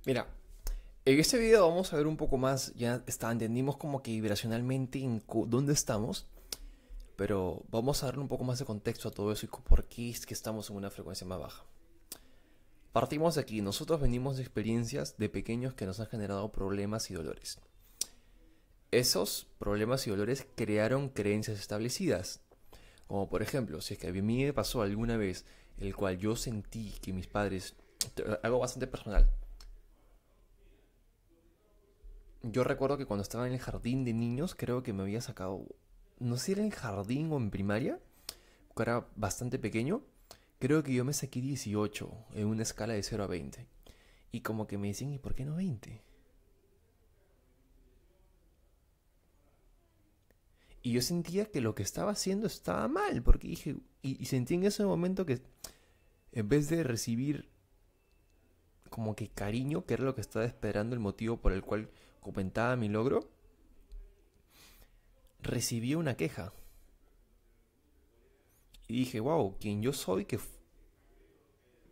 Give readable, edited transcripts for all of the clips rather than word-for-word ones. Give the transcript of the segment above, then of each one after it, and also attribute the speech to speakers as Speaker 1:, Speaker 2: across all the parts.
Speaker 1: Mira, en este video vamos a ver un poco más, entendimos como que vibracionalmente dónde estamos, pero vamos a darle un poco más de contexto a todo eso y por qué es que estamos en una frecuencia más baja. Partimos de aquí, nosotros venimos de experiencias de pequeños que nos han generado problemas y dolores. Esos problemas y dolores crearon creencias establecidas, como por ejemplo, si es que a mí me pasó alguna vez el cual yo sentí que mis padres, algo bastante personal. Yo recuerdo que cuando estaba en el jardín de niños, creo que me había sacado, no sé si era en jardín o en primaria, que era bastante pequeño, creo que yo me saqué 18 en una escala de 0 a 20. Y como que me decían, ¿y por qué no 20? Y yo sentía que lo que estaba haciendo estaba mal, porque dije, y sentí en ese momento que en vez de recibir como que cariño, que era lo que estaba esperando, el motivo por el cual comentaba mi logro, recibí una queja. Y dije, wow, quien yo soy, que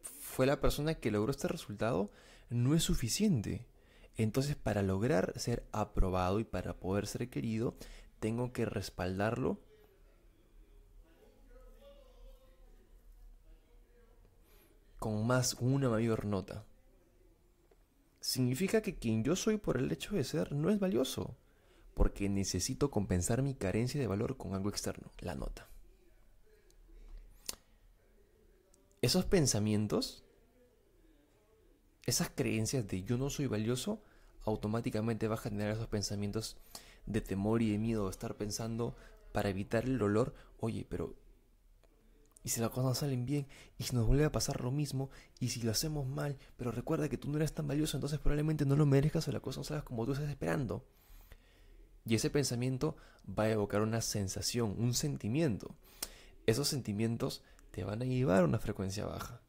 Speaker 1: fue la persona que logró este resultado, no es suficiente. Entonces, para lograr ser aprobado y para poder ser querido, tengo que respaldarlo con una mayor nota. Significa que quien yo soy por el hecho de ser no es valioso, porque necesito compensar mi carencia de valor con algo externo, la nota. Esos pensamientos, esas creencias de yo no soy valioso, automáticamente va a generar esos pensamientos de temor y de miedo, de estar pensando para evitar el dolor, oye, pero ¿y si las cosas no salen bien? ¿Y si nos vuelve a pasar lo mismo? ¿Y si lo hacemos mal? Pero recuerda que tú no eres tan valioso, entonces probablemente no lo merezcas o la cosa no salga como tú estás esperando. Y ese pensamiento va a evocar una sensación, un sentimiento. Esos sentimientos te van a llevar a una frecuencia baja,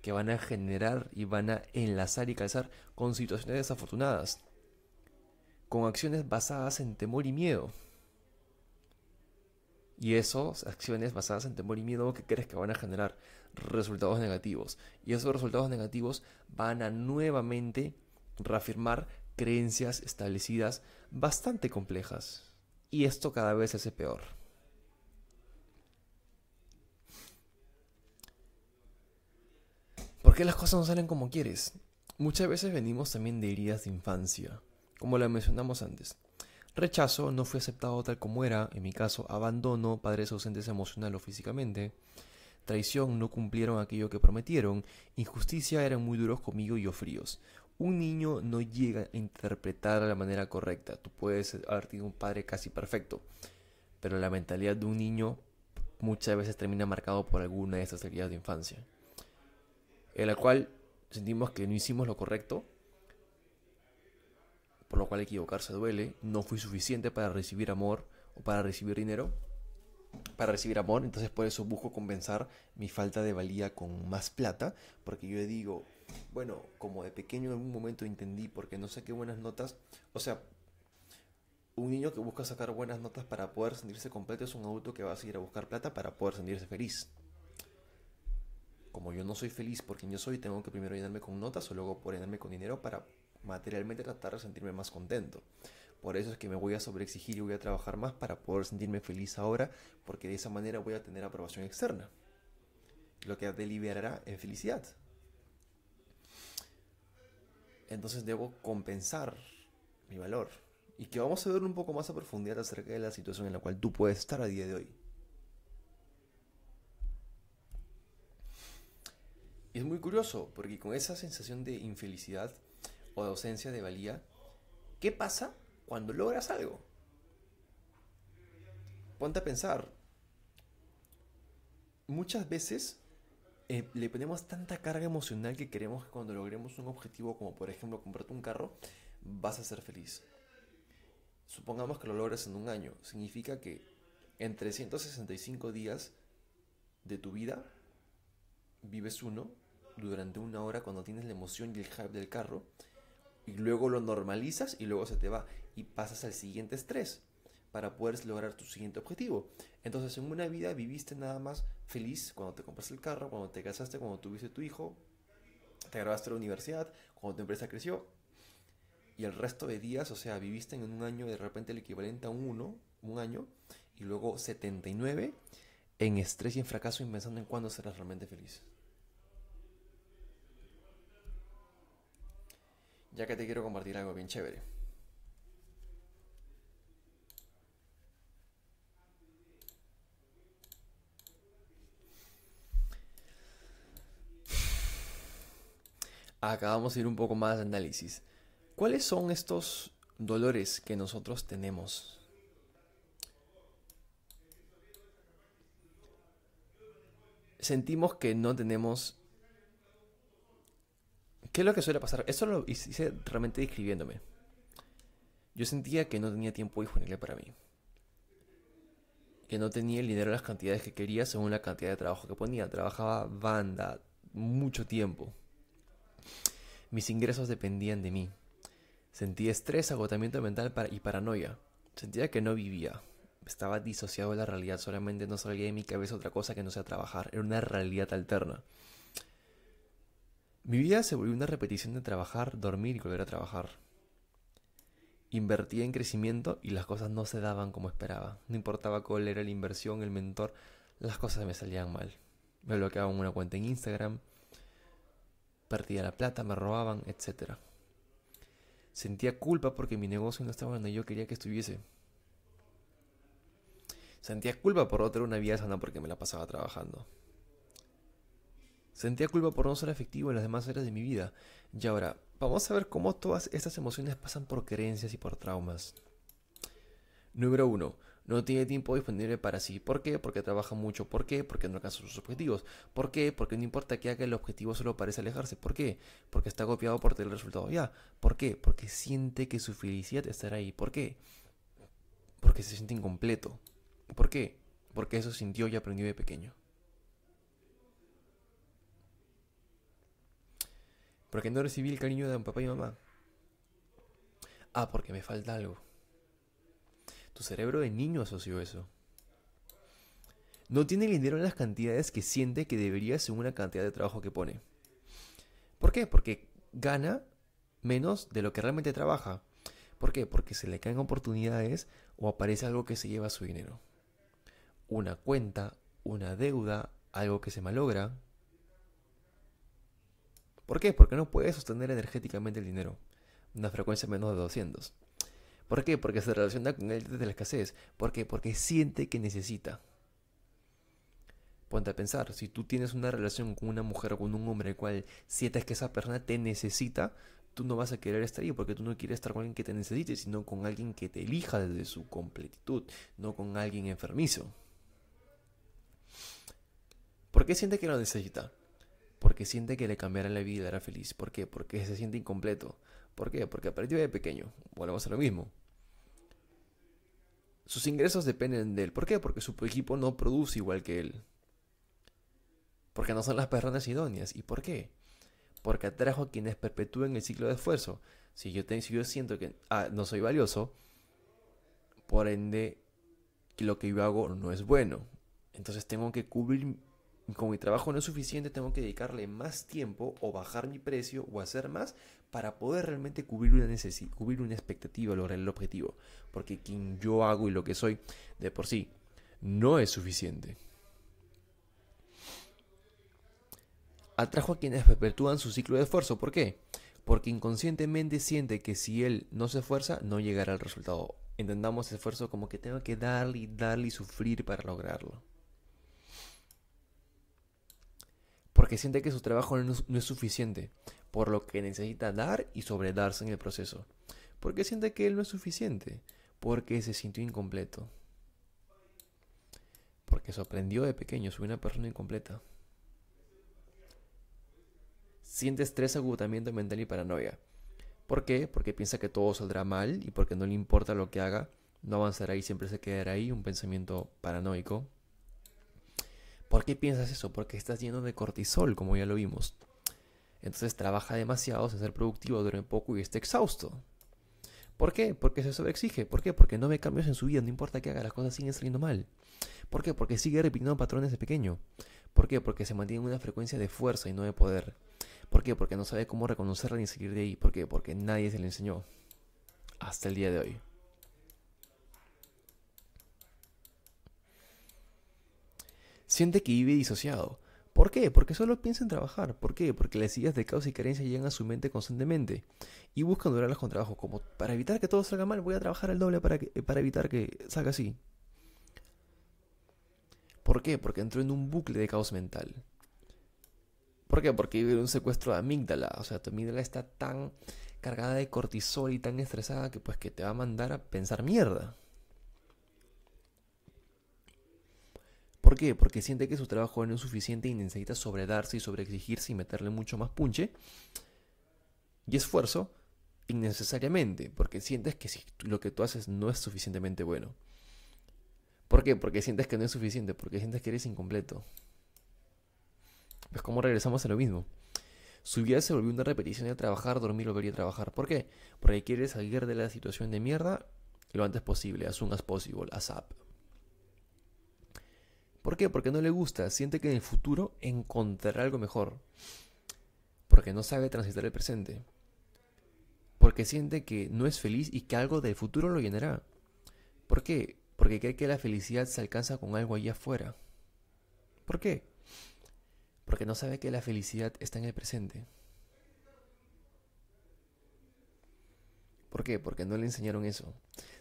Speaker 1: que van a generar y van a enlazar y calzar con situaciones desafortunadas, con acciones basadas en temor y miedo. Y esas acciones basadas en temor y miedo, ¿qué crees que van a generar? Resultados negativos. Y esos resultados negativos van a nuevamente reafirmar creencias establecidas bastante complejas. Y esto cada vez se hace peor. ¿Por qué las cosas no salen como quieres? Muchas veces venimos también de heridas de infancia, como la mencionamos antes. Rechazo, no fui aceptado tal como era, en mi caso abandono, padres ausentes emocional o físicamente. Traición, no cumplieron aquello que prometieron. Injusticia, eran muy duros conmigo y yo fríos. Un niño no llega a interpretar de la manera correcta. Tú puedes haber tenido un padre casi perfecto, pero la mentalidad de un niño muchas veces termina marcado por alguna de estas heridas de infancia, en la cual sentimos que no hicimos lo correcto, por lo cual equivocarse duele, no fui suficiente para recibir amor o para recibir dinero, para recibir amor, entonces por eso busco compensar mi falta de valía con más plata, porque yo digo, bueno, como de pequeño en algún momento entendí porque no saqué buenas notas, o sea, un niño que busca sacar buenas notas para poder sentirse completo es un adulto que va a seguir a buscar plata para poder sentirse feliz. Como yo no soy feliz por quien yo soy, tengo que primero llenarme con notas o luego por llenarme con dinero para materialmente tratar de sentirme más contento. Por eso es que me voy a sobreexigir y voy a trabajar más para poder sentirme feliz ahora, porque de esa manera voy a tener aprobación externa, lo que deliberará en felicidad. Entonces debo compensar mi valor. Y que vamos a ver un poco más a profundidad acerca de la situación en la cual tú puedes estar a día de hoy. Y es muy curioso, porque con esa sensación de infelicidad o de ausencia de valía, ¿qué pasa cuando logras algo? Ponte a pensar, muchas veces le ponemos tanta carga emocional que queremos que cuando logremos un objetivo, como por ejemplo comprarte un carro, vas a ser feliz. Supongamos que lo logras en un año. Significa que en 365 días de tu vida vives uno durante una hora cuando tienes la emoción y el hype del carro, y luego lo normalizas y luego se te va y pasas al siguiente estrés para poder lograr tu siguiente objetivo. Entonces en una vida viviste nada más feliz cuando te compraste el carro, cuando te casaste, cuando tuviste tu hijo, te graduaste de la universidad, cuando tu empresa creció, y el resto de días, o sea, viviste en un año de repente el equivalente a un año, y luego 79 en estrés y en fracaso y pensando en cuándo serás realmente feliz. Ya que te quiero compartir algo bien chévere. Acá vamos a ir un poco más de análisis. ¿Cuáles son estos dolores que nosotros tenemos? Sentimos que no tenemos... ¿Qué es lo que suele pasar? Eso lo hice realmente describiéndome. Yo sentía que no tenía tiempo disponible para mí. Que no tenía el dinero en las cantidades que quería según la cantidad de trabajo que ponía. Trabajaba banda, mucho tiempo. Mis ingresos dependían de mí. Sentía estrés, agotamiento mental y paranoia. Sentía que no vivía. Estaba disociado de la realidad. Solamente no salía de mi cabeza otra cosa que no sea trabajar. Era una realidad alterna. Mi vida se volvió una repetición de trabajar, dormir y volver a trabajar. Invertía en crecimiento y las cosas no se daban como esperaba. No importaba cuál era la inversión, el mentor, las cosas me salían mal. Me bloqueaban una cuenta en Instagram, perdía la plata, me robaban, etc. Sentía culpa porque mi negocio no estaba donde yo quería que estuviese. Sentía culpa por no tener una vida sana porque me la pasaba trabajando. Sentía culpa por no ser efectivo en las demás áreas de mi vida. Y ahora, vamos a ver cómo todas estas emociones pasan por creencias y por traumas. Número 1. No tiene tiempo disponible para sí. ¿Por qué? Porque trabaja mucho. ¿Por qué? Porque no alcanza sus objetivos. ¿Por qué? Porque no importa que haga el objetivo, solo parece alejarse. ¿Por qué? Porque está agobiado por tener el resultado ya. ¿Por qué? Porque siente que su felicidad estará ahí. ¿Por qué? Porque se siente incompleto. ¿Por qué? Porque eso sintió y aprendió de pequeño. Porque no recibí el cariño de mi papá y mamá. Ah, porque me falta algo. Tu cerebro de niño asoció eso. No tiene el dinero en las cantidades que siente que debería según la cantidad de trabajo que pone. ¿Por qué? Porque gana menos de lo que realmente trabaja. ¿Por qué? Porque se le caen oportunidades o aparece algo que se lleva su dinero. Una cuenta, una deuda, algo que se malogra. ¿Por qué? Porque no puede sostener energéticamente el dinero. Una frecuencia menos de 200. ¿Por qué? Porque se relaciona con él desde la escasez. ¿Por qué? Porque siente que necesita. Ponte a pensar, si tú tienes una relación con una mujer o con un hombre el cual sientes que esa persona te necesita, tú no vas a querer estar ahí porque tú no quieres estar con alguien que te necesite, sino con alguien que te elija desde su completitud, no con alguien enfermizo. ¿Por qué siente que lo necesita? Porque siente que le cambiará la vida y le hará feliz. ¿Por qué? Porque se siente incompleto. ¿Por qué? Porque aprendió de pequeño. Volvemos a lo mismo. Sus ingresos dependen de él. ¿Por qué? Porque su equipo no produce igual que él. Porque no son las personas idóneas. ¿Y por qué? Porque atrajo a quienes perpetúen el ciclo de esfuerzo. Si yo siento que no soy valioso, por ende, lo que yo hago no es bueno. Entonces tengo que cubrir, como mi trabajo no es suficiente, tengo que dedicarle más tiempo o bajar mi precio o hacer más para poder realmente cubrir una expectativa, lograr el objetivo. Porque quien yo hago y lo que soy de por sí no es suficiente. Atrajo a quienes perpetúan su ciclo de esfuerzo. ¿Por qué? Porque inconscientemente siente que si él no se esfuerza, no llegará al resultado. Entendamos esfuerzo como que tengo que darle y darle y sufrir para lograrlo. Porque siente que su trabajo no es suficiente, por lo que necesita dar y sobredarse en el proceso. Porque siente que él no es suficiente, porque se sintió incompleto. Porque se aprendió de pequeño, soy una persona incompleta. Siente estrés, agotamiento mental y paranoia. ¿Por qué? Porque piensa que todo saldrá mal y porque no le importa lo que haga, no avanzará y siempre se quedará ahí, un pensamiento paranoico. ¿Por qué piensas eso? Porque estás lleno de cortisol, como ya lo vimos. Entonces trabaja demasiado sin ser productivo, duerme poco y está exhausto. ¿Por qué? Porque se sobreexige. ¿Por qué? Porque no ve cambios en su vida, no importa qué haga, las cosas siguen saliendo mal. ¿Por qué? Porque sigue repitiendo patrones de pequeño. ¿Por qué? Porque se mantiene en una frecuencia de fuerza y no de poder. ¿Por qué? Porque no sabe cómo reconocerla ni salir de ahí. ¿Por qué? Porque nadie se le enseñó. Hasta el día de hoy. Siente que vive disociado. ¿Por qué? Porque solo piensa en trabajar. ¿Por qué? Porque las ideas de caos y carencia llegan a su mente constantemente. Y busca durarlas con trabajo. Como para evitar que todo salga mal, voy a trabajar el doble para evitar que salga así. ¿Por qué? Porque entró en un bucle de caos mental. ¿Por qué? Porque vive un secuestro de amígdala. O sea, tu amígdala está tan cargada de cortisol y tan estresada que pues que te va a mandar a pensar mierda. ¿Por qué? Porque siente que su trabajo no es suficiente y necesita sobredarse y sobreexigirse y meterle mucho más punche y esfuerzo innecesariamente, porque sientes que si lo que tú haces no es suficientemente bueno. ¿Por qué? Porque sientes que no es suficiente, porque sientes que eres incompleto. Pues como regresamos a lo mismo. Su vida se volvió una repetición de trabajar, dormir, volver a trabajar. ¿Por qué? Porque quiere salir de la situación de mierda lo antes posible, as soon as possible, ASAP. ¿Por qué? Porque no le gusta, siente que en el futuro encontrará algo mejor. Porque no sabe transitar el presente. Porque siente que no es feliz y que algo del futuro lo llenará. ¿Por qué? Porque cree que la felicidad se alcanza con algo allá afuera. ¿Por qué? Porque no sabe que la felicidad está en el presente. ¿Por qué? Porque no le enseñaron eso.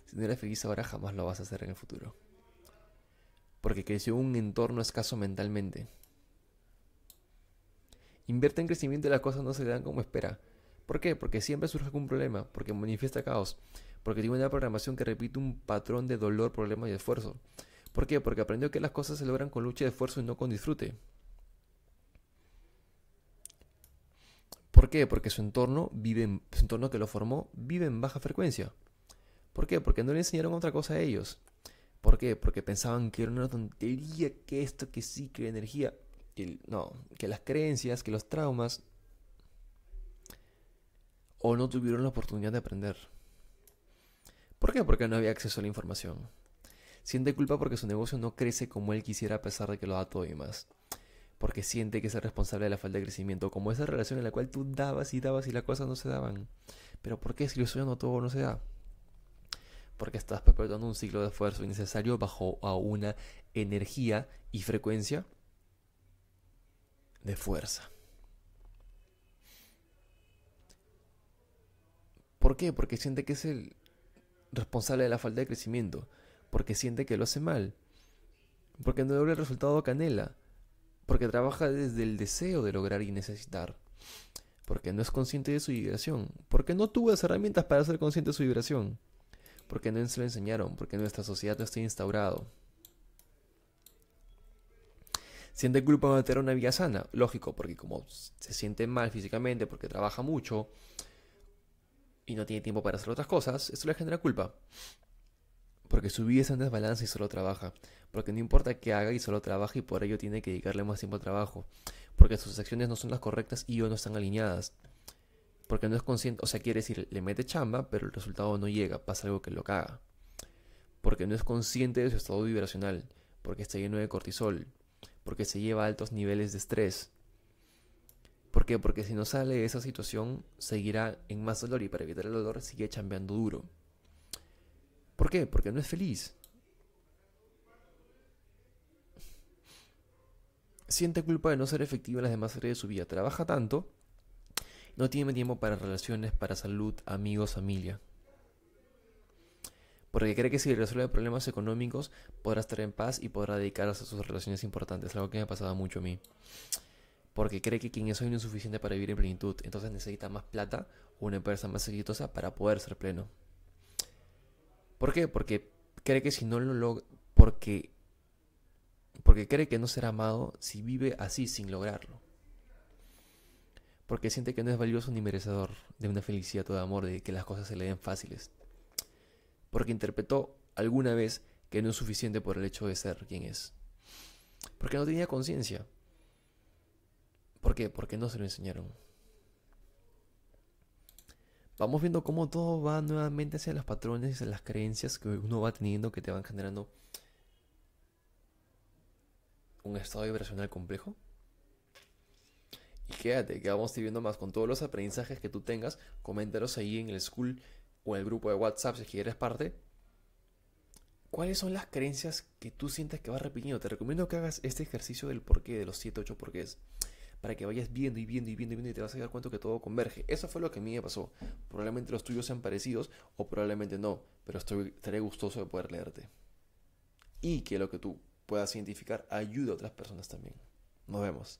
Speaker 1: Si no eres feliz ahora, jamás lo vas a hacer en el futuro. Porque creció en un entorno escaso mentalmente. Invierte en crecimiento y las cosas no se le dan como espera. ¿Por qué? Porque siempre surge algún problema, porque manifiesta caos, porque tiene una programación que repite un patrón de dolor, problema y esfuerzo. ¿Por qué? Porque aprendió que las cosas se logran con lucha y esfuerzo y no con disfrute. ¿Por qué? Porque su entorno que lo formó vive en baja frecuencia. ¿Por qué? Porque no le enseñaron otra cosa a ellos. ¿Por qué? Porque pensaban que era una tontería, que esto, que sí, que la energía. No, que las creencias, que los traumas, o no tuvieron la oportunidad de aprender. ¿Por qué? Porque no había acceso a la información. Siente culpa porque su negocio no crece como él quisiera a pesar de que lo da todo y más. Porque siente que es el responsable de la falta de crecimiento, como esa relación en la cual tú dabas y las cosas no se daban. Pero ¿por qué si lo suyo no todo no se da? Porque estás perpetuando un ciclo de esfuerzo innecesario bajo a una energía y frecuencia de fuerza. ¿Por qué? Porque siente que es el responsable de la falta de crecimiento. Porque siente que lo hace mal. Porque no logra el resultado que anhela. Porque trabaja desde el deseo de lograr y necesitar. Porque no es consciente de su vibración. Porque no tuvo las herramientas para ser consciente de su vibración. Porque no se lo enseñaron. Porque nuestra sociedad no está instaurado. Siente culpa de tener una vida sana. Lógico, porque como se siente mal físicamente, porque trabaja mucho y no tiene tiempo para hacer otras cosas, eso le genera culpa. Porque su vida está en desbalance y solo trabaja. Porque no importa qué haga y solo trabaja y por ello tiene que dedicarle más tiempo al trabajo. Porque sus acciones no son las correctas y o no están alineadas. Porque no es consciente, o sea, quiere decir, le mete chamba, pero el resultado no llega, pasa algo que lo caga. Porque no es consciente de su estado vibracional. Porque está lleno de cortisol. Porque se lleva a altos niveles de estrés. ¿Por qué? Porque si no sale de esa situación, seguirá en más dolor y para evitar el dolor sigue chambeando duro. ¿Por qué? Porque no es feliz. Siente culpa de no ser efectivo en las demás áreas de su vida. Trabaja tanto, no tiene tiempo para relaciones, para salud, amigos, familia. Porque cree que si resuelve problemas económicos podrá estar en paz y podrá dedicarse a sus relaciones importantes. Algo que me ha pasado mucho a mí. Porque cree que quien es hoy no es suficiente para vivir en plenitud. Entonces necesita más plata o una empresa más exitosa para poder ser pleno. ¿Por qué? Porque cree que si no lo logra... Porque cree que no será amado si vive así sin lograrlo. Porque siente que no es valioso ni merecedor de una felicidad o de amor, de que las cosas se le den fáciles. Porque interpretó alguna vez que no es suficiente por el hecho de ser quien es. Porque no tenía conciencia. ¿Por qué? Porque no se lo enseñaron. Vamos viendo cómo todo va nuevamente hacia los patrones y hacia las creencias que uno va teniendo que te van generando un estado vibracional complejo. Y quédate, que vamos viendo más con todos los aprendizajes que tú tengas. Coméntalos ahí en el school o en el grupo de WhatsApp si quieres parte. ¿Cuáles son las creencias que tú sientes que vas repitiendo? Te recomiendo que hagas este ejercicio del porqué, de los 7 8 porqués, para que vayas viendo y viendo y viendo y viendo y te vas a dar cuenta que todo converge. Eso fue lo que a mí me pasó. Probablemente los tuyos sean parecidos o probablemente no, pero estaré gustoso de poder leerte. Y que lo que tú puedas identificar ayude a otras personas también. Nos vemos.